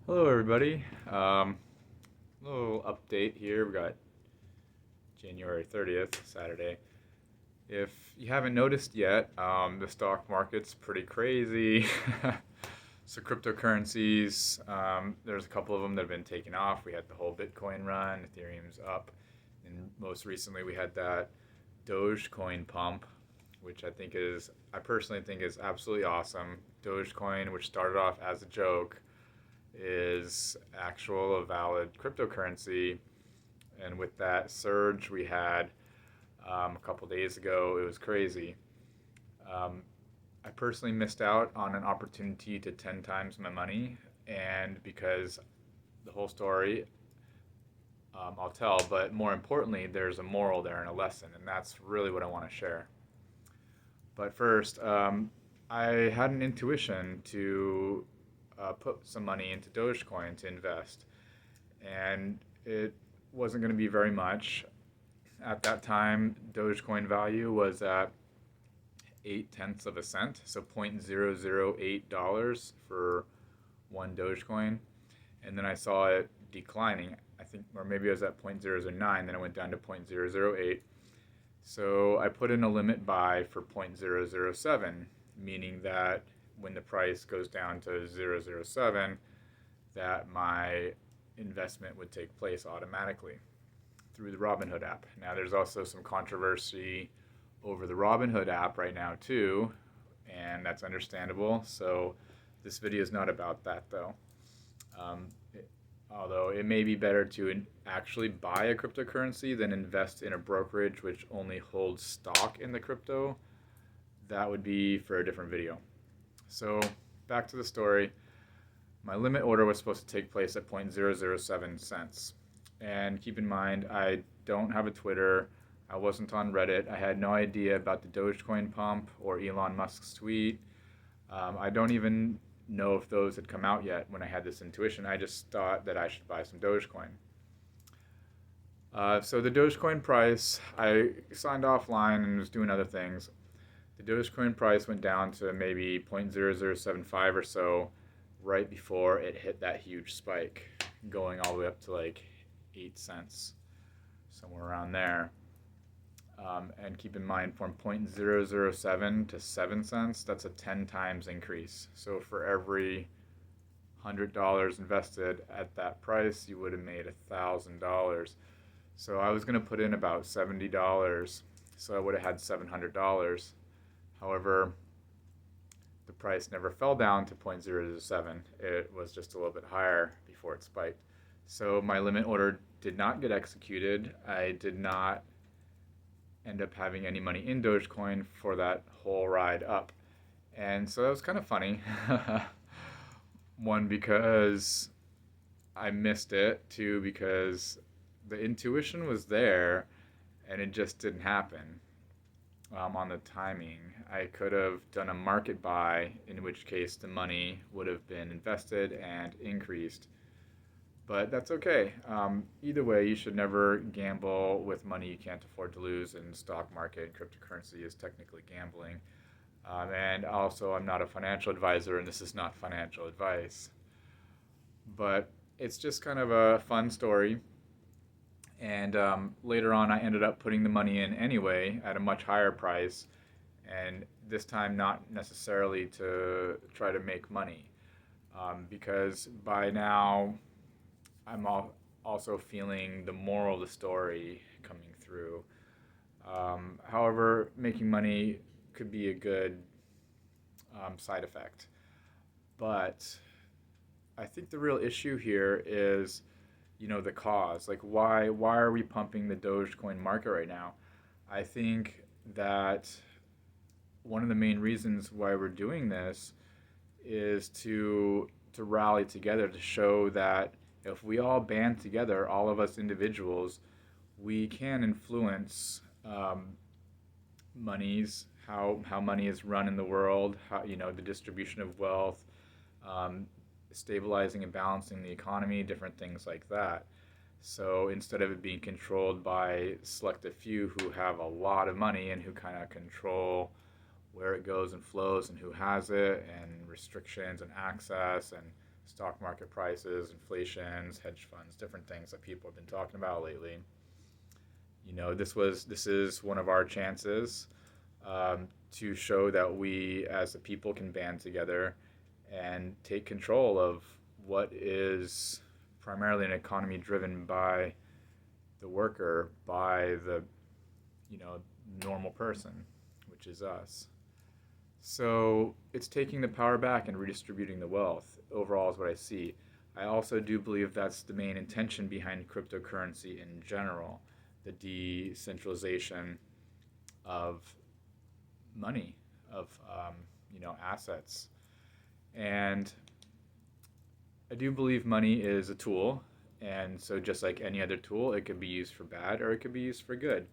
Hello, everybody. Little update here. We got January 30th, Saturday. If you haven't noticed yet, the stock market's pretty crazy. So, cryptocurrencies, there's a couple of them that have been taken off. We had the whole Bitcoin run, Ethereum's up. And most recently, we had that Doge Coin pump, which I personally think is absolutely awesome. Doge Coin, which started off as a joke, is a valid cryptocurrency. And with that surge we had a couple days ago, it was crazy. Um, I personally missed out on an opportunity to 10 times my money, and because the whole story I'll tell, but more importantly, there's a moral there and a lesson, and that's really what I want to share. But first, I had an intuition to put some money into Dogecoin to invest, and it wasn't going to be very much. At that time, Dogecoin value was at 8 tenths of a cent, so $0.008 for one Dogecoin. And then I saw it declining, I think, or maybe I was at 0.009, then it went down to 0.008. So I put in a limit buy for 0.007, meaning that when the price goes down to 0.007, that my investment would take place automatically through the Robinhood app. Now, there's also some controversy over the Robinhood app right now, too, and that's understandable. So, this video is not about that, though. Um, it, Although it may be better to actually buy a cryptocurrency than invest in a brokerage which only holds stock in the crypto, that would be for a different video. So, back to the story. My limit order was supposed to take place at 0.007 cents. And keep in mind, I don't have a Twitter. I wasn't on Reddit. I had no idea about the Dogecoin pump or Elon Musk's tweet. I don't even know if those had come out yet when I had this intuition. I just thought that I should buy some Dogecoin. So the Dogecoin price, I signed offline and was doing other things. The Dogecoin price went down to maybe 0.0075 or so right before it hit that huge spike, going all the way up to like 8 cents, somewhere around there. And keep in mind, from 0.007 to 7 cents, that's a 10 times increase. So for every $100 invested at that price, you would have made $1,000. So I was going to put in about $70, so I would have had $700. However, the price never fell down to 0.007. It was just a little bit higher before it spiked. So my limit order did not get executed. I did not end up having any money in Dogecoin for that whole ride up. And so that was kind of funny. One, because I missed it. Two, because the intuition was there and it just didn't happen on the timing. I could have done a market buy, in which case the money would have been invested and increased. But that's okay. Either way, you should never gamble with money you can't afford to lose, and stock market and cryptocurrency is technically gambling. And also, I'm not a financial advisor, and this is not financial advice. But it's just kind of a fun story. And later on, I ended up putting the money in anyway at a much higher price, and this time not necessarily to try to make money, because by now I'm also feeling the moral of the story coming through. However, making money could be a good side effect, but I think the real issue here is, the cause. Like, why are we pumping the Dogecoin market right now? I think that one of the main reasons why we're doing this is to rally together, to show that if we all band together, all of us individuals, we can influence how money is run in the world, how, the distribution of wealth, um, stabilizing and balancing the economy, different things like that. So instead of it being controlled by select a few who have a lot of money and who kind of control where it goes and flows and who has it and restrictions and access and stock market prices, inflations, hedge funds, different things that people have been talking about lately. This is one of our chances to show that we as a people can band together and take control of what is primarily an economy driven by the worker, by the normal person, which is us. So it's taking the power back and redistributing the wealth overall is what I see. I also do believe that's the main intention behind cryptocurrency in general, the decentralization of money, of assets. And I do believe money is a tool, and so just like any other tool, it could be used for bad or it could be used for good.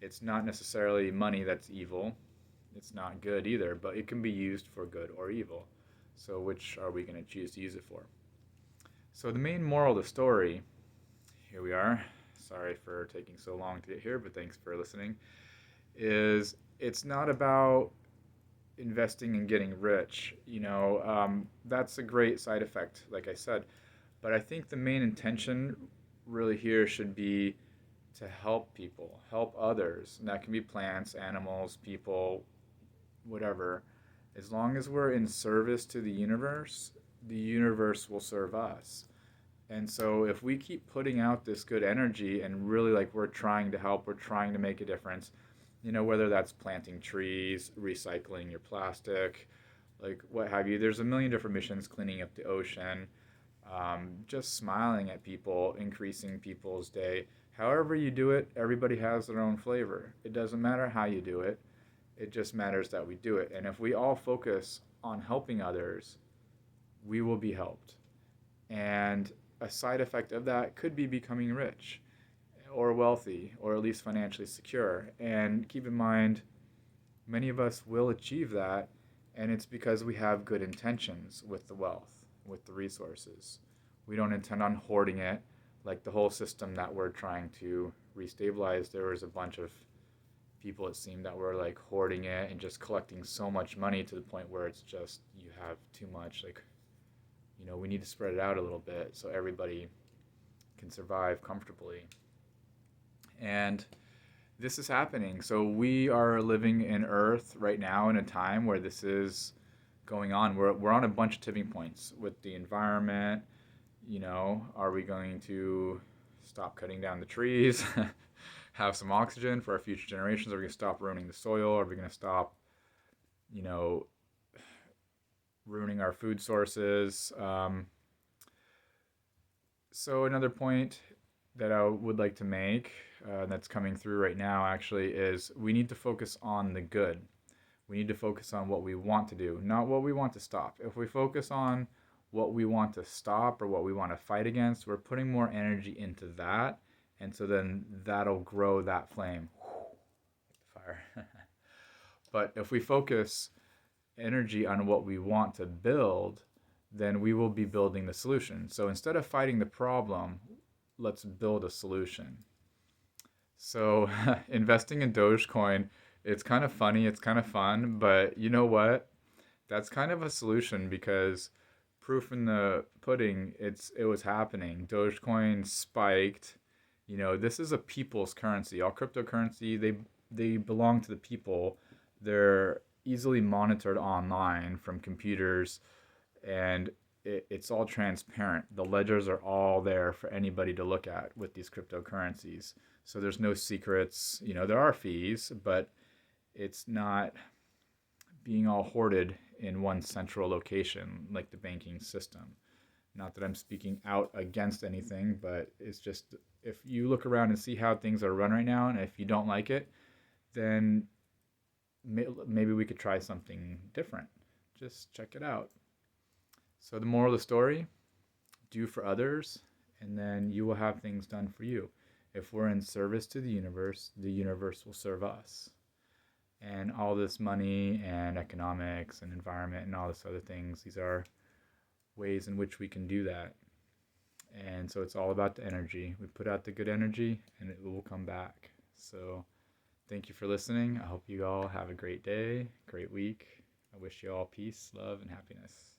It's not necessarily money that's evil. It's not good either, but it can be used for good or evil. So which are we going to choose to use it for? So the main moral of the story, here we are. Sorry for taking so long to get here, but thanks for listening. Is it's not about investing and getting rich. That's a great side effect, like I said. But I think the main intention really here should be to help people, help others. And that can be plants, animals, people, whatever. As long as we're in service to the universe will serve us. And so if we keep putting out this good energy and really like we're trying to help, we're trying to make a difference, whether that's planting trees, recycling your plastic, like what have you. There's a million different missions, cleaning up the ocean, just smiling at people, increasing people's day. However you do it, everybody has their own flavor. It doesn't matter how you do it. It just matters that we do it. And if we all focus on helping others, we will be helped. And a side effect of that could be becoming rich or wealthy or at least financially secure. And keep in mind, many of us will achieve that, and it's because we have good intentions with the wealth, with the resources. We don't intend on hoarding it, like the whole system that we're trying to restabilize. There was a bunch of people, it seemed, that were like hoarding it and just collecting so much money to the point where it's just you have too much. Like, we need to spread it out a little bit so everybody can survive comfortably. And this is happening. So we are living in Earth right now in a time where this is going on. We're on a bunch of tipping points with the environment. Are we going to stop cutting down the trees, have some oxygen for our future generations? Are we going to stop ruining the soil? Are we going to stop, ruining our food sources? So another point that I would like to make that's coming through right now actually is we need to focus on the good. We need to focus on what we want to do, not what we want to stop. If we focus on what we want to stop or what we want to fight against, we're putting more energy into that. And so then that'll grow that flame. Fire. But if we focus energy on what we want to build, then we will be building the solution. So instead of fighting the problem, let's build a solution. So investing in Doge Coin, it's kind of funny, it's kind of fun, but you know what? That's kind of a solution because proof in the pudding, it was happening. Dogecoin spiked. This is a people's currency. All cryptocurrency, they belong to the people. They're easily monitored online from computers, and it's all transparent. The ledgers are all there for anybody to look at with these cryptocurrencies. So there's no secrets. There are fees, but it's not being all hoarded in one central location like the banking system. Not that I'm speaking out against anything, but it's just if you look around and see how things are run right now, and if you don't like it, then maybe we could try something different. Just check it out. So the moral of the story, do for others, and then you will have things done for you. If we're in service to the universe will serve us. And all this money and economics and environment and all this other things, these are ways in which we can do that. And so it's all about the energy. We put out the good energy and it will come back. So thank you for listening. I hope you all have a great day, great week. I wish you all peace, love, and happiness.